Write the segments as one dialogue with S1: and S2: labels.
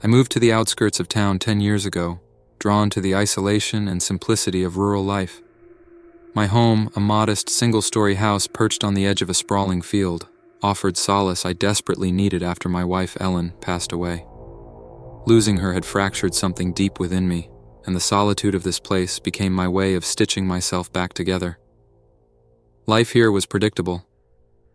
S1: I moved to the outskirts of town 10 years ago, drawn to the isolation and simplicity of rural life. My home, a modest single-story house perched on the edge of a sprawling field, offered solace I desperately needed after my wife Ellen passed away. Losing her had fractured something deep within me, and the solitude of this place became my way of stitching myself back together. Life here was predictable.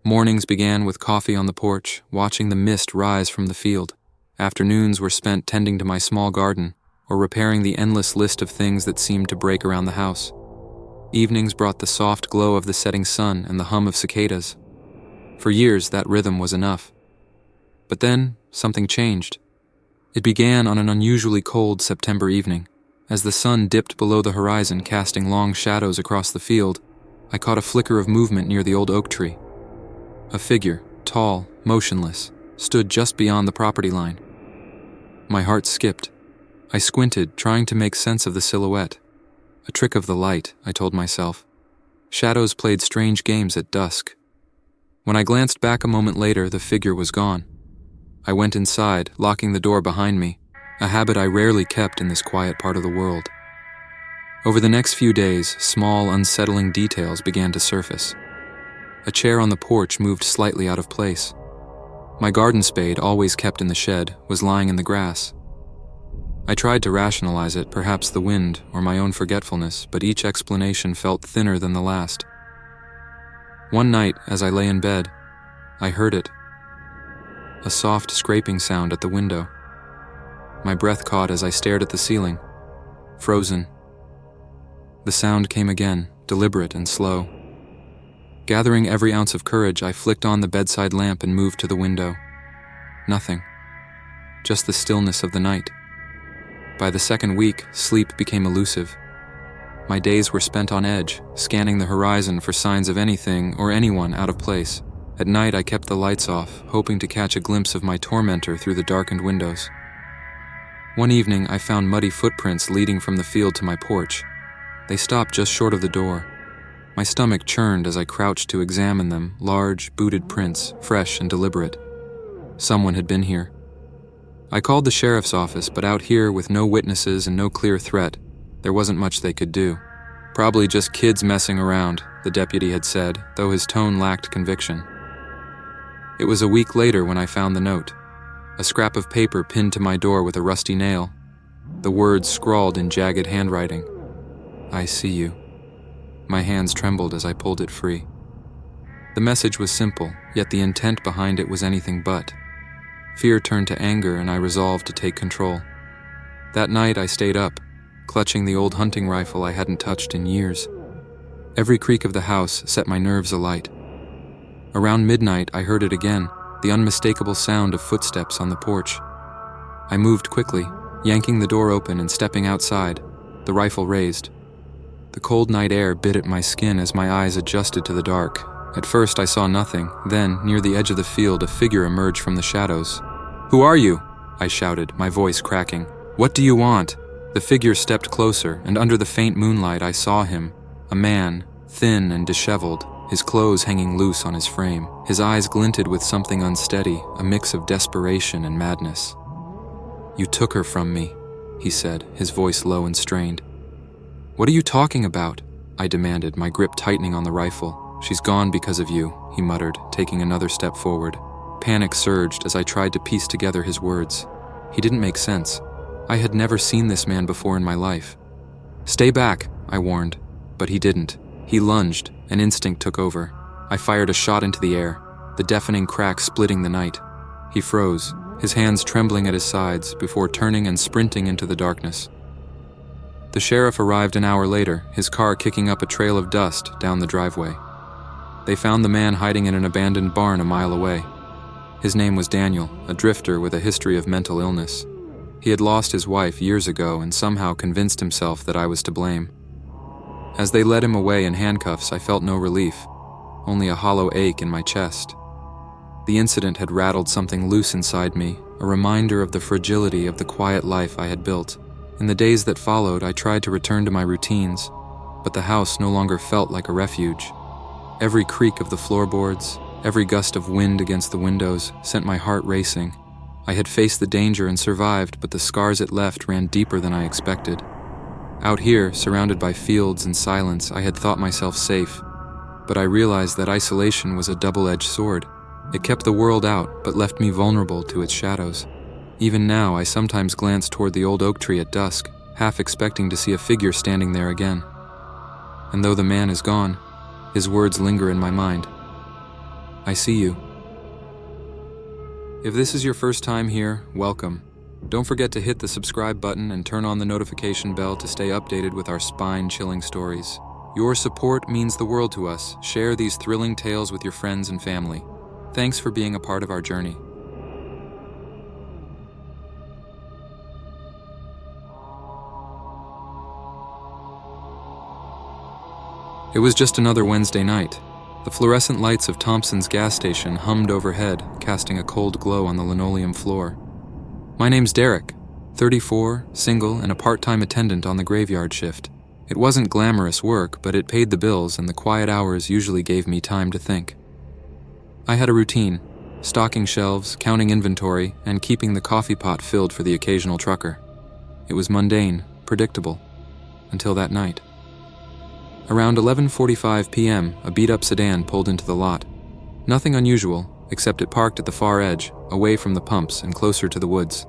S1: Mornings began with coffee on the porch, watching the mist rise from the field. Afternoons were spent tending to my small garden, or repairing the endless list of things that seemed to break around the house. Evenings brought the soft glow of the setting sun and the hum of cicadas. For years, that rhythm was enough. But then, something changed. It began on an unusually cold September evening. As the sun dipped below the horizon, casting long shadows across the field, I caught a flicker of movement near the old oak tree. A figure, tall, motionless, stood just beyond the property line. My heart skipped. I squinted, trying to make sense of the silhouette. A trick of the light, I told myself. Shadows played strange games at dusk. When I glanced back a moment later, the figure was gone. I went inside, locking the door behind me, a habit I rarely kept in this quiet part of the world. Over the next few days, small, unsettling details began to surface. A chair on the porch moved slightly out of place. My garden spade, always kept in the shed, was lying in the grass. I tried to rationalize it, perhaps the wind or my own forgetfulness, but each explanation felt thinner than the last. One night, as I lay in bed, I heard it. A soft scraping sound at the window. My breath caught as I stared at the ceiling. Frozen. The sound came again, deliberate and slow. Gathering every ounce of courage, I flicked on the bedside lamp and moved to the window. Nothing. Just the stillness of the night. By the second week, sleep became elusive. My days were spent on edge, scanning the horizon for signs of anything or anyone out of place. At night, I kept the lights off, hoping to catch a glimpse of my tormentor through the darkened windows. One evening, I found muddy footprints leading from the field to my porch. They stopped just short of the door. My stomach churned as I crouched to examine them, large, booted prints, fresh and deliberate. Someone had been here. I called the sheriff's office, but out here, with no witnesses and no clear threat, there wasn't much they could do. Probably just kids messing around, the deputy had said, though his tone lacked conviction. It was a week later when I found the note. A scrap of paper pinned to my door with a rusty nail. The words scrawled in jagged handwriting. I see you. My hands trembled as I pulled it free. The message was simple, yet the intent behind it was anything but. Fear turned to anger, and I resolved to take control. That night I stayed up, clutching the old hunting rifle I hadn't touched in years. Every creak of the house set my nerves alight. Around midnight I heard it again, the unmistakable sound of footsteps on the porch. I moved quickly, yanking the door open and stepping outside, the rifle raised. The cold night air bit at my skin as my eyes adjusted to the dark. At first I saw nothing, then, near the edge of the field, a figure emerged from the shadows. "Who are you?" I shouted, my voice cracking. "What do you want?" The figure stepped closer, and under the faint moonlight I saw him, a man, thin and disheveled, his clothes hanging loose on his frame. His eyes glinted with something unsteady, a mix of desperation and madness. "You took her from me," he said, his voice low and strained. "What are you talking about?" I demanded, my grip tightening on the rifle. "She's gone because of you," he muttered, taking another step forward. Panic surged as I tried to piece together his words. He didn't make sense. I had never seen this man before in my life. "Stay back," I warned, but he didn't. He lunged, and instinct took over. I fired a shot into the air, the deafening crack splitting the night. He froze, his hands trembling at his sides, before turning and sprinting into the darkness. The sheriff arrived an hour later, his car kicking up a trail of dust down the driveway. They found the man hiding in an abandoned barn a mile away. His name was Daniel, a drifter with a history of mental illness. He had lost his wife years ago and somehow convinced himself that I was to blame. As they led him away in handcuffs, I felt no relief, only a hollow ache in my chest. The incident had rattled something loose inside me, a reminder of the fragility of the quiet life I had built. In the days that followed, I tried to return to my routines, but the house no longer felt like a refuge. Every creak of the floorboards, every gust of wind against the windows sent my heart racing, I had faced the danger and survived, but the scars it left ran deeper than I expected. Out here, surrounded by fields and silence, I had thought myself safe, but I realized that isolation was a double-edged sword. It kept the world out, but left me vulnerable to its shadows. Even now, I sometimes glance toward the old oak tree at dusk, half expecting to see a figure standing there again. And though the man is gone, his words linger in my mind. I see you. If this is your first time here, welcome. Don't forget to hit the subscribe button and turn on the notification bell to stay updated with our spine-chilling stories. Your support means the world to us. Share these thrilling tales with your friends and family. Thanks for being a part of our journey. It was just another Wednesday night. The fluorescent lights of Thompson's gas station hummed overhead, casting a cold glow on the linoleum floor. My name's Derek, 34, single, and a part-time attendant on the graveyard shift. It wasn't glamorous work, but it paid the bills, and the quiet hours usually gave me time to think. I had a routine: stocking shelves, counting inventory, and keeping the coffee pot filled for the occasional trucker. It was mundane, predictable, until that night. Around 11:45 p.m., a beat-up sedan pulled into the lot. Nothing unusual, except it parked at the far edge, away from the pumps and closer to the woods.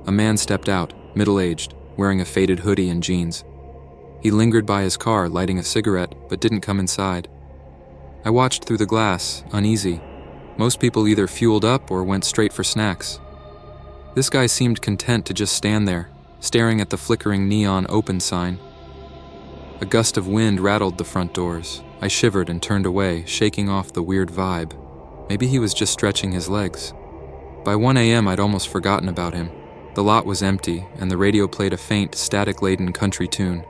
S1: A man stepped out, middle-aged, wearing a faded hoodie and jeans. He lingered by his car, lighting a cigarette, but didn't come inside. I watched through the glass, uneasy. Most people either fueled up or went straight for snacks. This guy seemed content to just stand there, staring at the flickering neon open sign. A gust of wind rattled the front doors. I shivered and turned away, shaking off the weird vibe. Maybe he was just stretching his legs. By 1 a.m., I'd almost forgotten about him. The lot was empty, and the radio played a faint, static-laden country tune.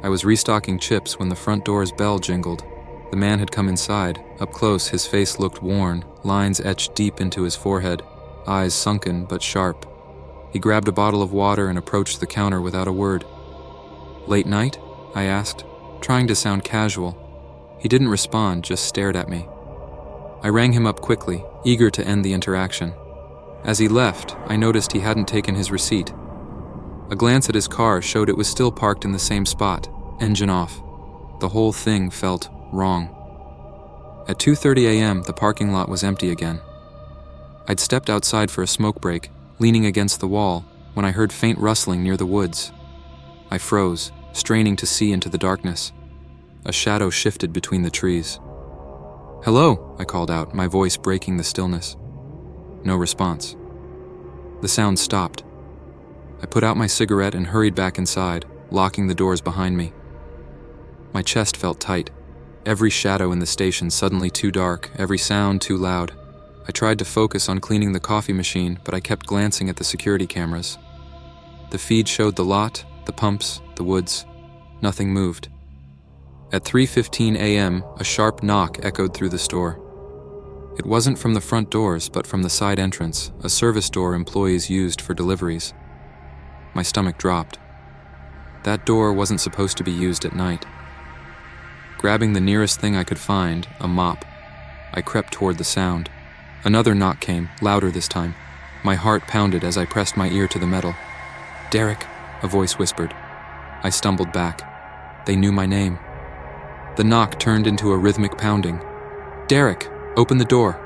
S1: I was restocking chips when the front door's bell jingled. The man had come inside. Up close, his face looked worn, lines etched deep into his forehead, eyes sunken but sharp. He grabbed a bottle of water and approached the counter without a word. "Late night?" I asked, trying to sound casual. He didn't respond, just stared at me. I rang him up quickly, eager to end the interaction. As he left, I noticed he hadn't taken his receipt. A glance at his car showed it was still parked in the same spot, engine off. The whole thing felt wrong. At 2:30 a.m., the parking lot was empty again. I'd stepped outside for a smoke break, leaning against the wall, when I heard faint rustling near the woods. I froze, straining to see into the darkness. A shadow shifted between the trees. "Hello," I called out, my voice breaking the stillness. No response. The sound stopped. I put out my cigarette and hurried back inside, locking the doors behind me. My chest felt tight. Every shadow in the station suddenly too dark, every sound too loud. I tried to focus on cleaning the coffee machine, but I kept glancing at the security cameras. The feed showed the lot, the pumps, the woods. Nothing moved. At 3:15 a.m., a sharp knock echoed through the store. It wasn't from the front doors, but from the side entrance, a service door employees used for deliveries. My stomach dropped. That door wasn't supposed to be used at night. Grabbing the nearest thing I could find, a mop, I crept toward the sound. Another knock came, louder this time. My heart pounded as I pressed my ear to the metal. "Derek," a voice whispered. I stumbled back. They knew my name. The knock turned into a rhythmic pounding. "Derek, open the door."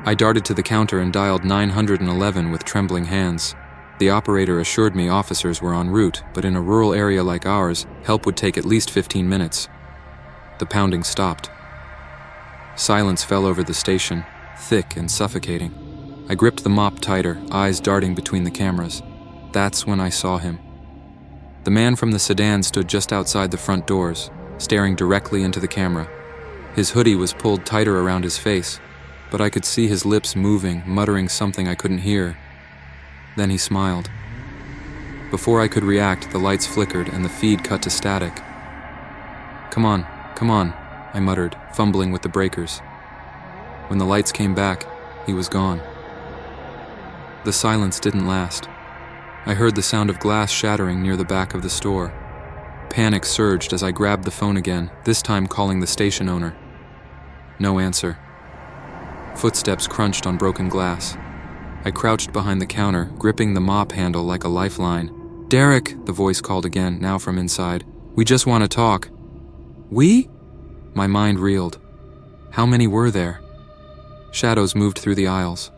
S1: I darted to the counter and dialed 911 with trembling hands. The operator assured me officers were en route, but in a rural area like ours, help would take at least 15 minutes. The pounding stopped. Silence fell over the station, thick and suffocating. I gripped the mop tighter, eyes darting between the cameras. That's when I saw him. The man from the sedan stood just outside the front doors, staring directly into the camera. His hoodie was pulled tighter around his face, but I could see his lips moving, muttering something I couldn't hear. Then he smiled. Before I could react, the lights flickered and the feed cut to static. Come on, I muttered, fumbling with the breakers. When the lights came back, he was gone. The silence didn't last. I heard the sound of glass shattering near the back of the store. Panic surged as I grabbed the phone again, this time calling the station owner. No answer. Footsteps crunched on broken glass. I crouched behind the counter, gripping the mop handle like a lifeline. "Derek," the voice called again, now from inside. "We just want to talk." "We?" My mind reeled. How many were there? Shadows moved through the aisles.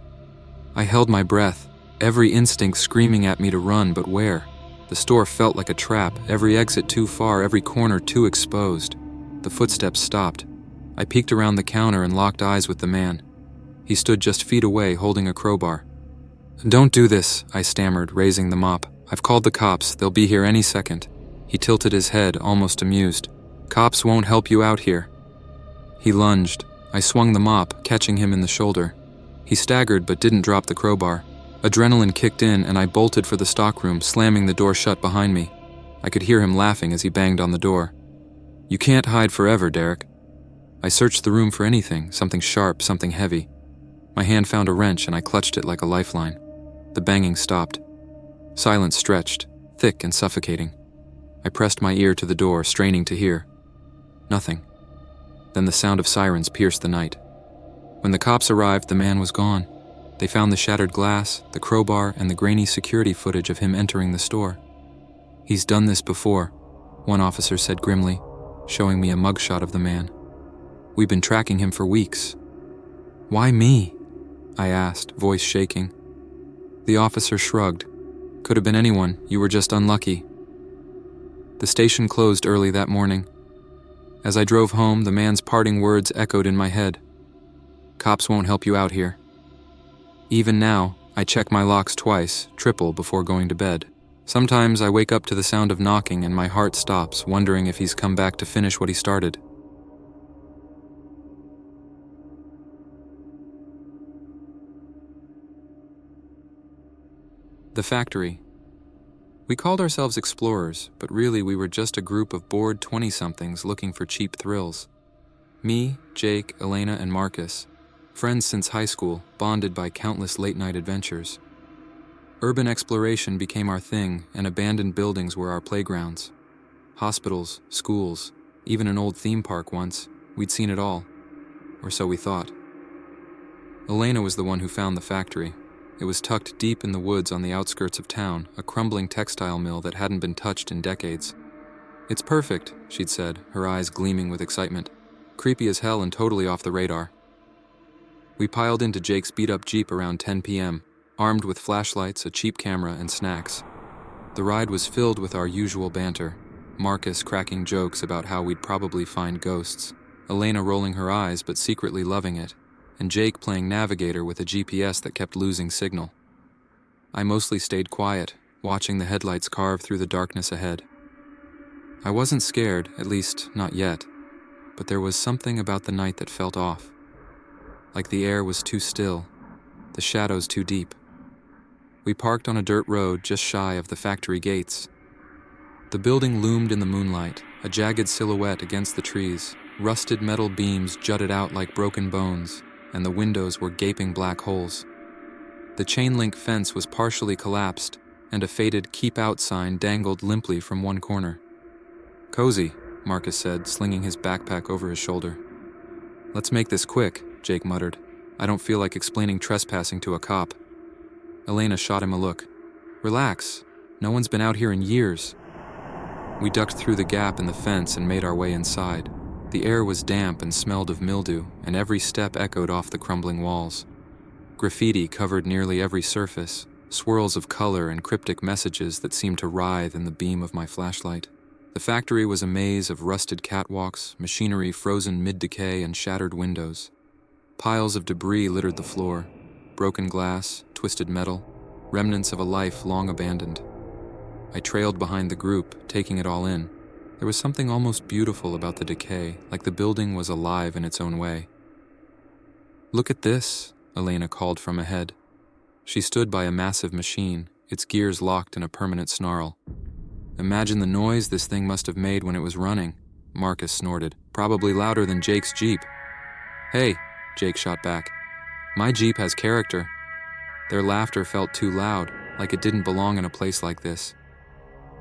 S1: I held my breath, every instinct screaming at me to run, but where? The store felt like a trap, every exit too far, every corner too exposed. The footsteps stopped. I peeked around the counter and locked eyes with the man. He stood just feet away, holding a crowbar. "Don't do this," I stammered, raising the mop. "I've called the cops. They'll be here any second." He tilted his head, almost amused. "Cops won't help you out here." He lunged. I swung the mop, catching him in the shoulder. He staggered but didn't drop the crowbar. Adrenaline kicked in and I bolted for the stockroom, slamming the door shut behind me. I could hear him laughing as he banged on the door. "You can't hide forever, Derek." I searched the room for anything, something sharp, something heavy. My hand found a wrench and I clutched it like a lifeline. The banging stopped. Silence stretched, thick and suffocating. I pressed my ear to the door, straining to hear. Nothing. Then the sound of sirens pierced the night. When the cops arrived, the man was gone. They found the shattered glass, the crowbar, and the grainy security footage of him entering the store. "He's done this before," one officer said grimly, showing me a mugshot of the man. "We've been tracking him for weeks." "Why me?" I asked, voice shaking. The officer shrugged. "Could have been anyone, you were just unlucky." The station closed early that morning. As I drove home, the man's parting words echoed in my head. "Cops won't help you out here." Even now, I check my locks twice, triple before going to bed. Sometimes I wake up to the sound of knocking and my heart stops, wondering if he's come back to finish what he started. The factory. We called ourselves explorers, but really we were just a group of bored 20-somethings looking for cheap thrills. Me, Jake, Elena, and Marcus, friends since high school, bonded by countless late-night adventures. Urban exploration became our thing, and abandoned buildings were our playgrounds. Hospitals, schools, even an old theme park once. We'd seen it all. Or so we thought. Elena was the one who found the factory. It was tucked deep in the woods on the outskirts of town, a crumbling textile mill that hadn't been touched in decades. "It's perfect," she'd said, her eyes gleaming with excitement. "Creepy as hell and totally off the radar." We piled into Jake's beat-up Jeep around 10 p.m., armed with flashlights, a cheap camera, and snacks. The ride was filled with our usual banter, Marcus cracking jokes about how we'd probably find ghosts, Elena rolling her eyes but secretly loving it, and Jake playing navigator with a GPS that kept losing signal. I mostly stayed quiet, watching the headlights carve through the darkness ahead. I wasn't scared, at least not yet, but there was something about the night that felt off. Like the air was too still, the shadows too deep. We parked on a dirt road just shy of the factory gates. The building loomed in the moonlight, a jagged silhouette against the trees. Rusted metal beams jutted out like broken bones, and the windows were gaping black holes. The chain-link fence was partially collapsed, and a faded "Keep Out" sign dangled limply from one corner. "Cozy," Marcus said, slinging his backpack over his shoulder. "Let's make this quick," Jake muttered. "I don't feel like explaining trespassing to a cop." Elena shot him a look. "Relax. No one's been out here in years." We ducked through the gap in the fence and made our way inside. The air was damp and smelled of mildew, and every step echoed off the crumbling walls. Graffiti covered nearly every surface, swirls of color and cryptic messages that seemed to writhe in the beam of my flashlight. The factory was a maze of rusted catwalks, machinery frozen mid-decay, and shattered windows. Piles of debris littered the floor, broken glass, twisted metal, remnants of a life long abandoned. I trailed behind the group, taking it all in. There was something almost beautiful about the decay, like the building was alive in its own way. "Look at this," Elena called from ahead. She stood by a massive machine, its gears locked in a permanent snarl. "Imagine the noise this thing must have made when it was running," Marcus snorted. "Probably louder than Jake's Jeep." "Hey," Jake shot back. "My Jeep has character." Their laughter felt too loud, like it didn't belong in a place like this.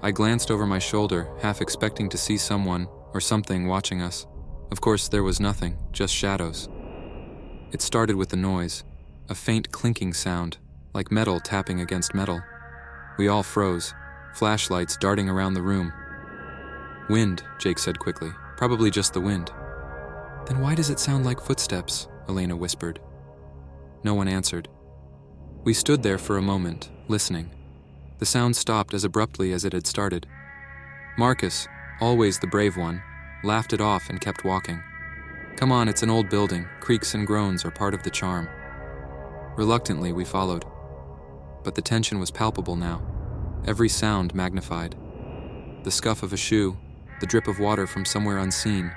S1: I glanced over my shoulder, half expecting to see someone or something watching us. Of course, there was nothing, just shadows. It started with the noise, a faint clinking sound, like metal tapping against metal. We all froze, flashlights darting around the room. "Wind," Jake said quickly. "Probably just the wind." "Then why does it sound like footsteps?" Elena whispered. No one answered. We stood there for a moment, listening. The sound stopped as abruptly as it had started. Marcus, always the brave one, laughed it off and kept walking. "Come on, it's an old building. Creaks and groans are part of the charm." Reluctantly, we followed. But the tension was palpable now, every sound magnified. The scuff of a shoe, the drip of water from somewhere unseen,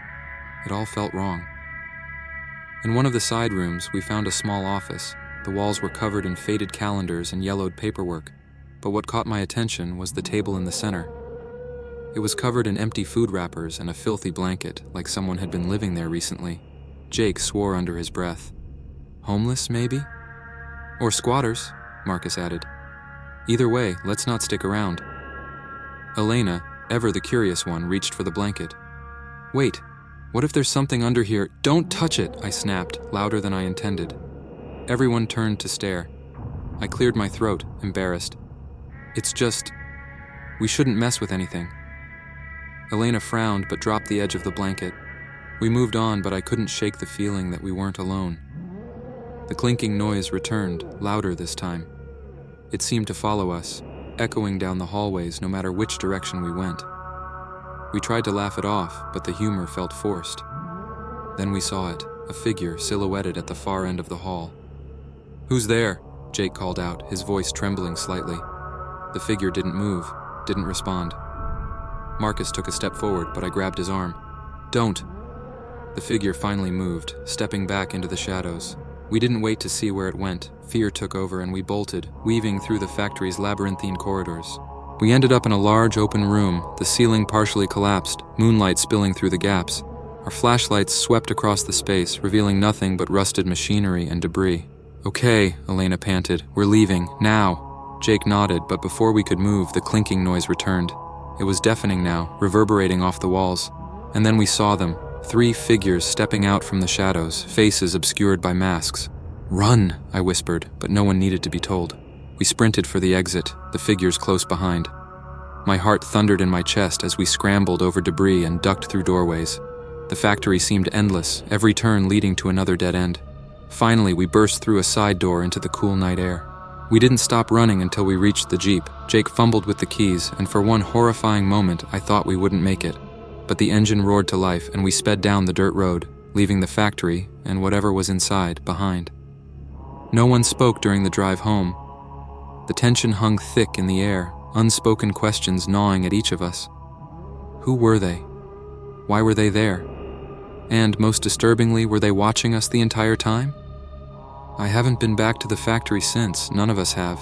S1: it all felt wrong. In one of the side rooms, we found a small office. The walls were covered in faded calendars and yellowed paperwork, but what caught my attention was the table in the center. It was covered in empty food wrappers and a filthy blanket, like someone had been living there recently. Jake swore under his breath. "Homeless, maybe? Or squatters," Marcus added. "Either way, let's not stick around." Elena, ever the curious one, reached for the blanket. "Wait, what if there's something under here?" "Don't touch it," I snapped, louder than I intended. Everyone turned to stare. I cleared my throat, embarrassed. "It's just... we shouldn't mess with anything." Elena frowned but dropped the edge of the blanket. We moved on, but I couldn't shake the feeling that we weren't alone. The clinking noise returned, louder this time. It seemed to follow us, echoing down the hallways no matter which direction we went. We tried to laugh it off, but the humor felt forced. Then we saw it, a figure silhouetted at the far end of the hall. "Who's there?" Jake called out, his voice trembling slightly. The figure didn't move, didn't respond. Marcus took a step forward, but I grabbed his arm. "Don't!" The figure finally moved, stepping back into the shadows. We didn't wait to see where it went. Fear took over and we bolted, weaving through the factory's labyrinthine corridors. We ended up in a large open room, the ceiling partially collapsed, moonlight spilling through the gaps. Our flashlights swept across the space, revealing nothing but rusted machinery and debris. "Okay," Elena panted, "we're leaving, now." Jake nodded, but before we could move, the clinking noise returned. It was deafening now, reverberating off the walls. And then we saw them, 3 figures stepping out from the shadows, faces obscured by masks. "Run," I whispered, but no one needed to be told. We sprinted for the exit, the figures close behind. My heart thundered in my chest as we scrambled over debris and ducked through doorways. The factory seemed endless, every turn leading to another dead end. Finally, we burst through a side door into the cool night air. We didn't stop running until we reached the Jeep. Jake fumbled with the keys, and for one horrifying moment, I thought we wouldn't make it. But the engine roared to life, and we sped down the dirt road, leaving the factory, and whatever was inside, behind. No one spoke during the drive home. The tension hung thick in the air, unspoken questions gnawing at each of us. Who were they? Why were they there? And, most disturbingly, were they watching us the entire time? I haven't been back to the factory since, none of us have.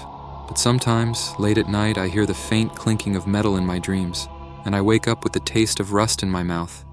S1: But sometimes, late at night, I hear the faint clinking of metal in my dreams, and I wake up with the taste of rust in my mouth.